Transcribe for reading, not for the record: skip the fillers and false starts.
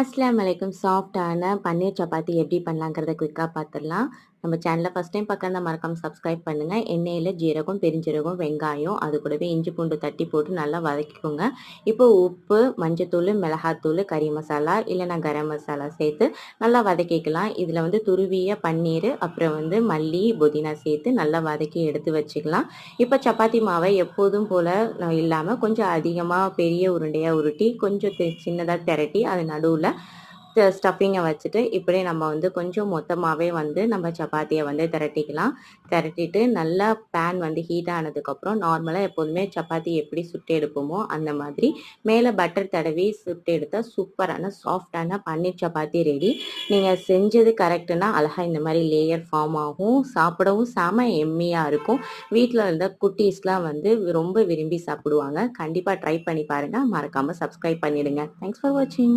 அஸ்ஸலாமு அலைக்கும். சாஃப்ட்டான பன்னீர் சப்பாத்தி எப்படி பண்ணலாங்கிறத குயிக்கா பார்த்துடலாம். நம்ம சேனல ஃபர்ஸ்ட் டைம் பார்க்கறதா மறக்காம சப்ஸ்கிரைப் பண்ணுங்க. எண்ணெயில ஜீரகம், பெருஞ்சீரகம், வெங்காயம், அது கூடவே இஞ்சி பூண்டு தட்டி போட்டு நல்லா வதக்கிக்கோங்க. இப்போ உப்பு, மஞ்சத்தூள், மிளகாத்தூள், கறி மசாலா இல்லைனா கரம் மசாலா சேர்த்து நல்லா வதக்கிக்கலாம். இதில் வந்து துருவிய பன்னீர், அப்புறம் வந்து மல்லி, புதினா சேர்த்து நல்லா வதக்கி எடுத்து வச்சுக்கலாம். இப்போ சப்பாத்தி மாவை எப்போதும் போல் இல்லாமல் கொஞ்சம் அதிகமாக பெரிய உருண்டையாக உருட்டி கொஞ்சம் சின்னதாக திரட்டி அது நடுவில் ஸ்டஃபிங்கை வச்சுட்டு இப்படி நம்ம வந்து கொஞ்சம் மொத்தமாகவே வந்து நம்ம சப்பாத்தியை வந்து திரட்டிக்கலாம். திரட்டிட்டு நல்லா பேன் வந்து ஹீட் ஆனதுக்கப்புறம் நார்மலாக எப்போதுமே சப்பாத்தி எப்படி சுட்டு எடுப்போமோ அந்த மாதிரி மேலே பட்டர் தடவி சுட்டு எடுத்தால் சூப்பரான சாஃப்டான பன்னீர் சப்பாத்தி ரெடி. நீங்கள் செஞ்சது கரெக்டுன்னா அழகாக இந்த மாதிரி லேயர் ஃபார்ம் ஆகும். சாப்பிடவும் செம எம்மியாக இருக்கும். வீட்டில் இருந்த குட்டீஸ்லாம் வந்து ரொம்ப விரும்பி சாப்பிடுவாங்க. கண்டிப்பாக ட்ரை பண்ணி பாருங்கள். மறக்காமல் சப்ஸ்கிரைப் பண்ணிடுங்க. தேங்க்ஸ் ஃபார் வாட்சிங்.